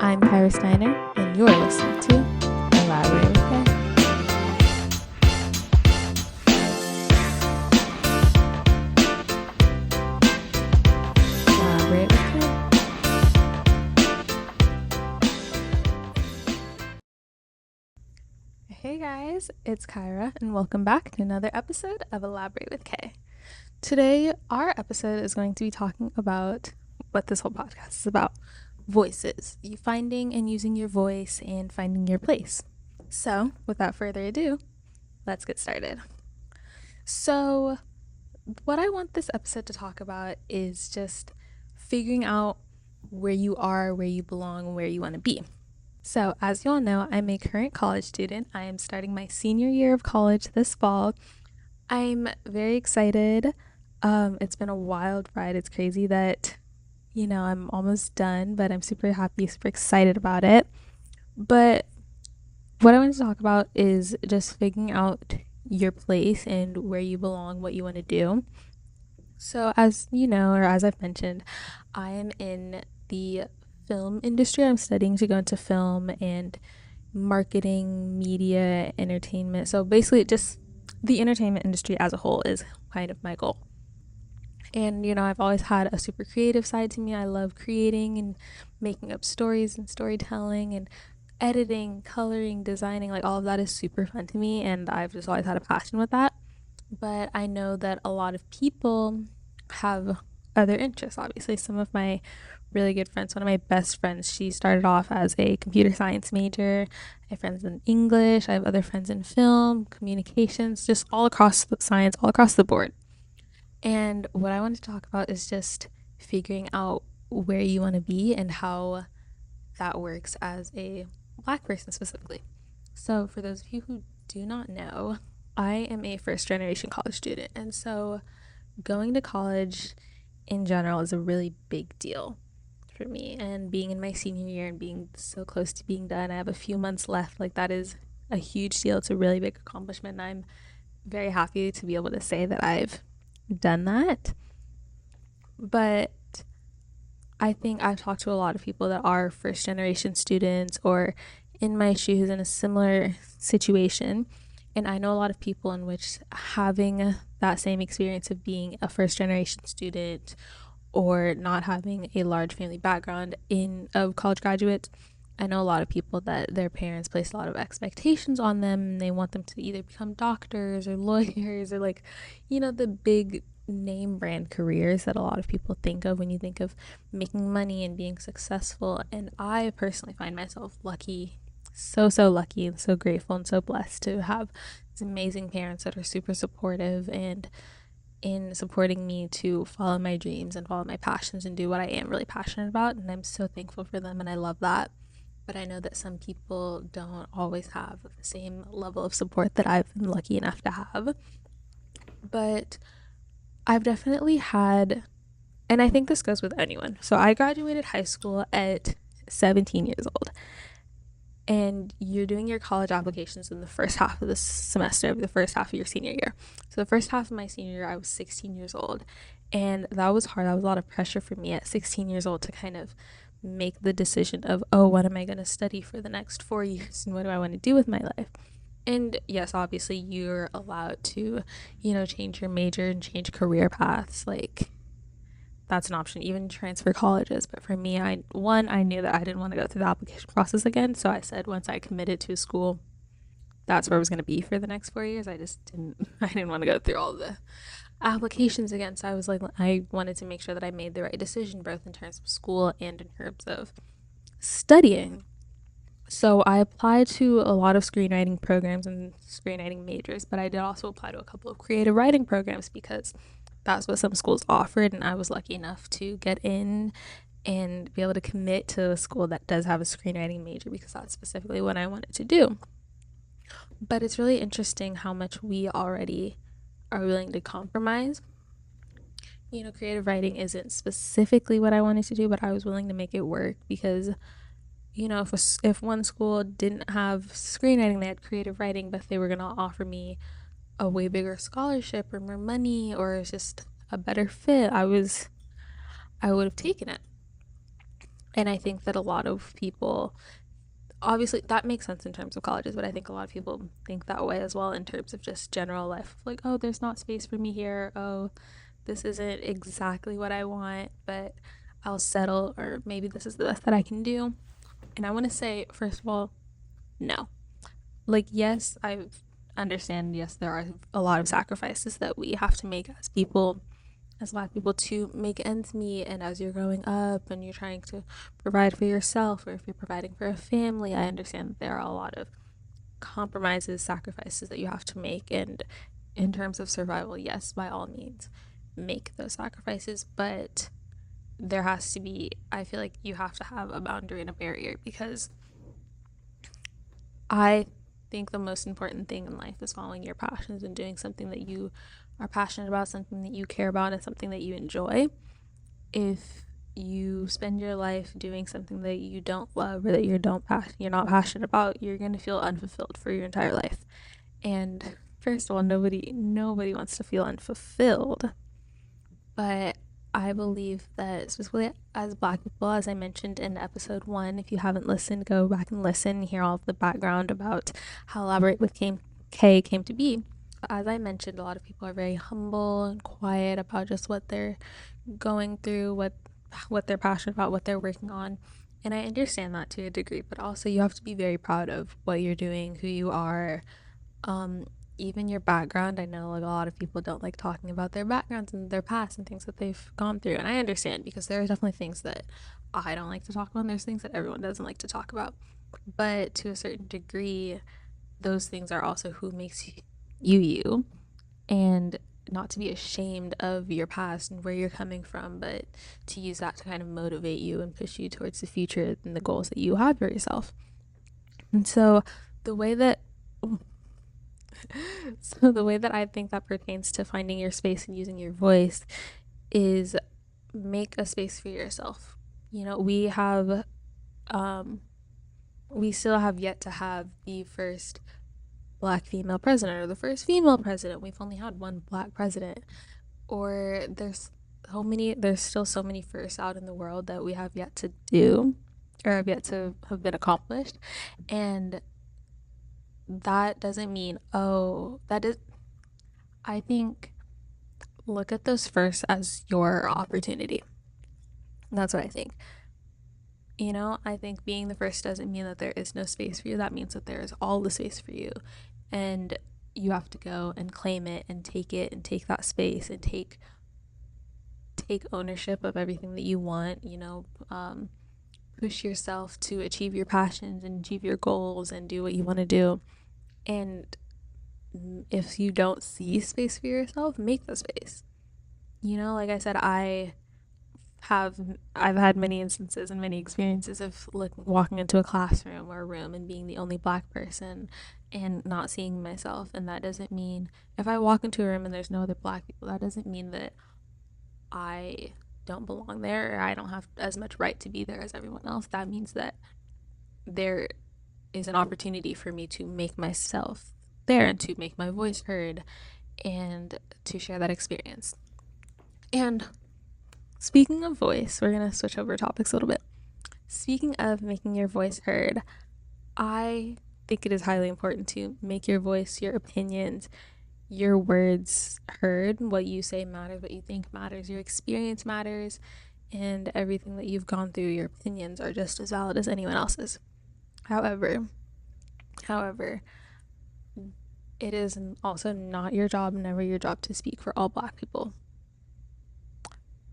I'm Khyra Steiner, and you're listening to Elaboratewithk. Elaboratewithk. Hey guys, it's Khyra, and welcome back to another episode of Elaborate with K. Today, our episode is going to be talking about what this whole podcast is about. Voices. You finding and using your voice and finding your place. So, without further ado, let's get started. So, what I want this episode to talk about is just figuring out where you are, where you belong, where you want to be. So, as you all know, I'm a current college student. I am starting my senior year of college this fall. I'm very excited. It's been a wild ride. It's crazy that, I'm almost done, but I'm super happy, super excited about it. But what I want to talk about is just figuring out your place and where you belong, what you want to do. So as you know, or as I've mentioned, I am in the film industry. I'm studying to go into film and marketing, media, entertainment. So basically just the entertainment industry as a whole is kind of my goal. And, I've always had a super creative side to me. I love creating and making up stories and storytelling and editing, coloring, designing. Like all of that is super fun to me. And I've just always had a passion with that. But I know that a lot of people have other interests. Obviously, some of my really good friends, one of my best friends, she started off as a computer science major. I have friends in English. I have other friends in film, communications, just all across the science, all across the board. And what I want to talk about is just figuring out where you want to be and how that works as a Black person specifically. So, for those of you who do not know, I am a first generation college student. And so, going to college in general is a really big deal for me. And being in my senior year and being so close to being done, I have a few months left. Like, that is a huge deal. It's a really big accomplishment. And I'm very happy to be able to say that I've done that. But I think I've talked to a lot of people that are first generation students or in my shoes in a similar situation, and I know a lot of people in which having that same experience of being a first generation student or not having a large family background of college graduates. I know a lot of people that their parents place a lot of expectations on them, and they want them to either become doctors or lawyers or the big name brand careers that a lot of people think of when you think of making money and being successful. And I personally find myself lucky, so lucky and so grateful and so blessed to have these amazing parents that are super supportive and in supporting me to follow my dreams and follow my passions and do what I am really passionate about. And I'm so thankful for them, and I love that. But I know that some people don't always have the same level of support that I've been lucky enough to have. But I've definitely had, and I think this goes with anyone. So I graduated high school at 17 years old. And you're doing your college applications in the first half of the semester, the first half of your senior year. So the first half of my senior year, I was 16 years old. And that was hard. That was a lot of pressure for me at 16 years old to kind of make the decision of, what am I going to study for the next 4 years and what do I want to do with my life? And yes, obviously you're allowed to, change your major and change career paths. Like that's an option, even transfer colleges. But for me, I knew that I didn't want to go through the application process again. So I said once I committed to a school, that's where I was going to be for the next 4 years. I didn't want to go through all the applications again. So I was like, I wanted to make sure that I made the right decision, both in terms of school and in terms of studying. So I applied to a lot of screenwriting programs and screenwriting majors, but I did also apply to a couple of creative writing programs because that's what some schools offered, and I was lucky enough to get in and be able to commit to a school that does have a screenwriting major because that's specifically what I wanted to do. But it's really interesting how much we already are willing to compromise. Creative writing isn't specifically what I wanted to do, but I was willing to make it work because, if one school didn't have screenwriting, they had creative writing, but they were going to offer me a way bigger scholarship or more money or just a better fit, I would have taken it. And I think that a lot of people, obviously that makes sense in terms of colleges, but I think a lot of people think that way as well in terms of just general life. Like, oh, there's not space for me here. Oh, this isn't exactly what I want, but I'll settle, or maybe this is the best that I can do. And I want to say, first of all, no. Like, yes, I understand, yes, there are a lot of sacrifices that we have to make as people, as Black people, to make ends meet. And as you're growing up and you're trying to provide for yourself, or if you're providing for a family, I understand that there are a lot of compromises, sacrifices that you have to make. And in terms of survival, yes, by all means, make those sacrifices. But there has to be, I feel like you have to have a boundary and a barrier, because I think the most important thing in life is following your passions and doing something that you are passionate about, something that you care about, and something that you enjoy. If you spend your life doing something that you don't love, or that you're not passionate about, you're going to feel unfulfilled for your entire life. And first of all, nobody wants to feel unfulfilled. But I believe that specifically as Black people, as I mentioned in episode 1, if you haven't listened, go back and listen, hear all of the background about how Elaborate with K came to be. As I mentioned, a lot of people are very humble and quiet about just what they're going through, what they're passionate about, what they're working on. And I understand that to a degree, but also you have to be very proud of what you're doing, who you are, um, even your background. I know like a lot of people don't like talking about their backgrounds and their past and things that they've gone through. And I understand, because there are definitely things that I don't like to talk about, and there's things that everyone doesn't like to talk about. But to a certain degree, those things are also who makes you you. And not to be ashamed of your past and where you're coming from, but to use that to kind of motivate you and push you towards the future and the goals that you have for yourself. And so the way that the way that I think that pertains to finding your space and using your voice is make a space for yourself. You know, we still have yet to have the first Black female president, or the first female president. We've only had one Black president. Or there's still so many firsts out in the world that we have yet to do, or have yet to have been accomplished. And that doesn't mean, oh, that is, I think, look at those first as your opportunity. That's what I think. You know, I think being the first doesn't mean that there is no space for you. That means that there is all the space for you. And you have to go and claim it and take that space and take ownership of everything that you want, push yourself to achieve your passions and achieve your goals and do what you want to do. And if you don't see space for yourself, make the space. You know, like I said, I've had many instances and many experiences of like walking into a classroom or a room and being the only Black person and not seeing myself. And that doesn't mean, if I walk into a room and there's no other Black people, that doesn't mean that I don't belong there, or I don't have as much right to be there as everyone else. That means that there is an opportunity for me to make myself there and to make my voice heard and to share that experience. And speaking of voice, we're going to switch over topics a little bit. Speaking of making your voice heard, I think it is highly important to make your voice, your opinions, your words heard. What you say matters, what you think matters, your experience matters, and everything that you've gone through, your opinions are just as valid as anyone else's. However, it is also not your job, never your job, to speak for all Black people.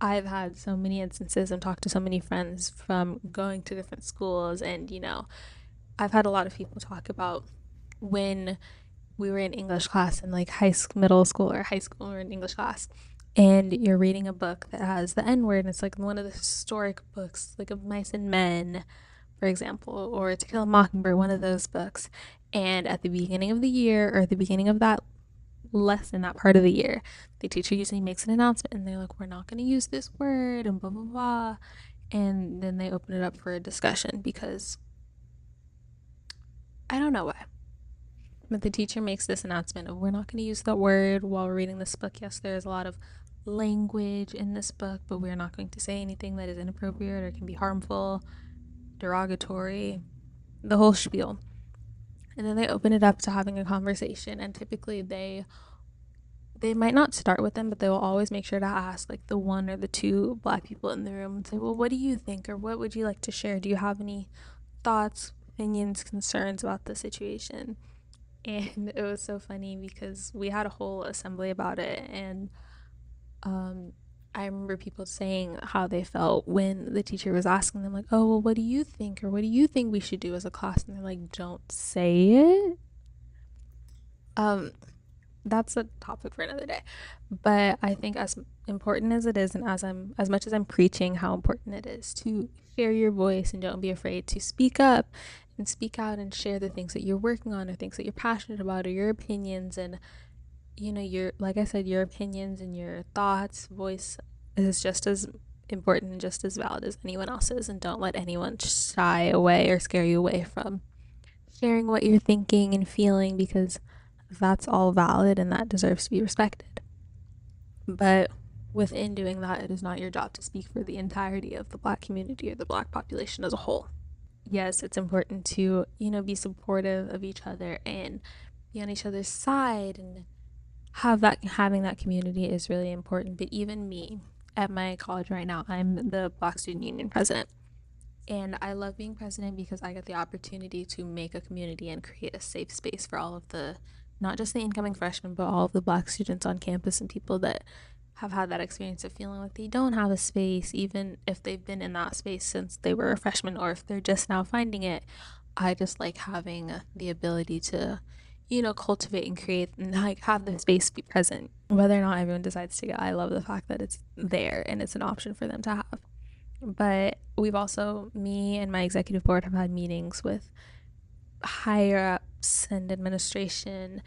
I've had so many instances and talked to so many friends from going to different schools, and I've had a lot of people talk about when we were in English class in like middle school or high school, or in English class, and you're reading a book that has the N word, and it's like one of the historic books, like of Mice and Men, for example, or To Kill a Mockingbird, one of those books. And at the beginning of the year, or at the beginning of that lesson, that part of the year, the teacher usually makes an announcement, and they're like, we're not going to use this word, and blah, blah, blah. And then they open it up for a discussion, because I don't know why. But the teacher makes this announcement of, we're not going to use that word while we're reading this book. Yes, there's a lot of language in this book, but we're not going to say anything that is inappropriate or can be harmful, derogatory, the whole spiel. And then they open it up to having a conversation, and typically they might not start with them, but they will always make sure to ask like the one or the two Black people in the room and say, well, what do you think, or what would you like to share? Do you have any thoughts, opinions, concerns about the situation? And it was so funny because we had a whole assembly about it, and I remember people saying how they felt when the teacher was asking them like, oh, well, what do you think, or what do you think we should do as a class? And they're like, don't say it. That's a topic for another day. But I think as important as it is, and as much as I'm preaching how important it is to share your voice and don't be afraid to speak up and speak out and share the things that you're working on or things that you're passionate about or your opinions, and your, like I said, your opinions and your thoughts, voice is just as important and just as valid as anyone else's. And don't let anyone shy away or scare you away from sharing what you're thinking and feeling, because that's all valid and that deserves to be respected. But within doing that, it is not your job to speak for the entirety of the Black community or the Black population as a whole. Yes, it's important to, be supportive of each other and be on each other's side, and having that community is really important. But even me at my college right now, I'm the Black Student Union president, and I love being president because I get the opportunity to make a community and create a safe space for all of the, not just the incoming freshmen, but all of the Black students on campus and people that have had that experience of feeling like they don't have a space, even if they've been in that space since they were a freshman or if they're just now finding it. I just like having the ability to cultivate and create and like have the space be present, whether or not everyone decides to go. I love the fact that it's there and it's an option for them to have. But we've also, me and my executive board have had meetings with higher ups and administration,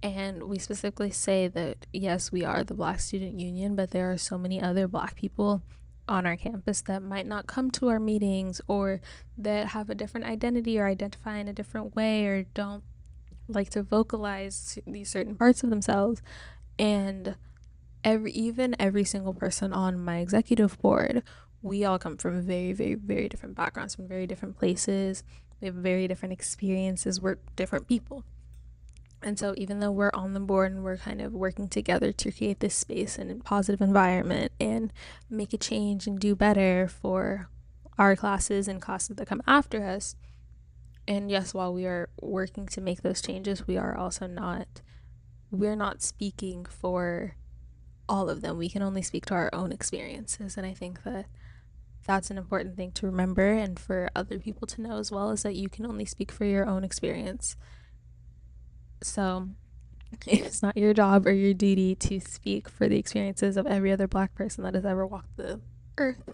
and we specifically say that yes, we are the Black Student Union, but there are so many other Black people on our campus that might not come to our meetings, or that have a different identity or identify in a different way, or don't like to vocalize these certain parts of themselves. And every single person on my executive board, we all come from very, very, very different backgrounds, from very different places. We have very different experiences. We're different people. And so even though we're on the board and we're kind of working together to create this space and a positive environment and make a change and do better for our classes and classes that come after us, and yes, while we are working to make those changes, we're not speaking for all of them. We can only speak to our own experiences. And I think that that's an important thing to remember, and for other people to know as well, is that you can only speak for your own experience. So it's not your job or your duty to speak for the experiences of every other Black person that has ever walked the earth,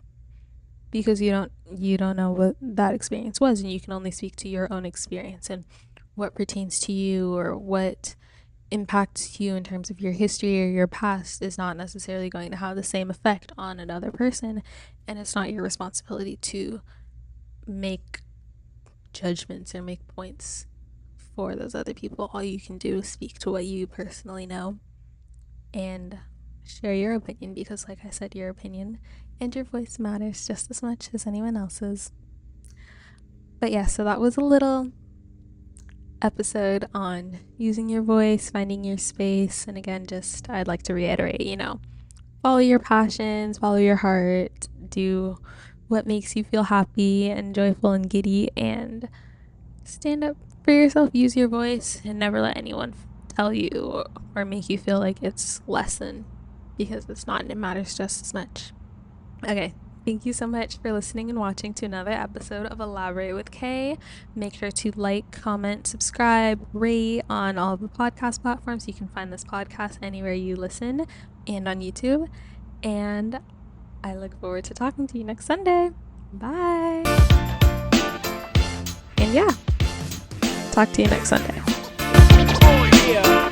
because you don't know what that experience was, and you can only speak to your own experience and what pertains to you, or what impacts you in terms of your history or your past is not necessarily going to have the same effect on another person, and it's not your responsibility to make judgments or make points for those other people. All you can do is speak to what you personally know and share your opinion, because like I said, your opinion and your voice matters just as much as anyone else's. But yeah, so that was a little episode on using your voice, finding your space. And again, just I'd like to reiterate, follow your passions, follow your heart, do what makes you feel happy and joyful and giddy, and stand up for yourself. Use your voice, and never let anyone tell you or make you feel like it's less than, because it's not, and it matters just as much. Okay, thank you so much for listening and watching to another episode of Elaborate with K. Make sure to like, comment, subscribe, rate on all of the podcast platforms. You can find this podcast anywhere you listen, and on YouTube. And I look forward to talking to you next Sunday. Bye. And yeah, talk to you next Sunday. Oh, yeah.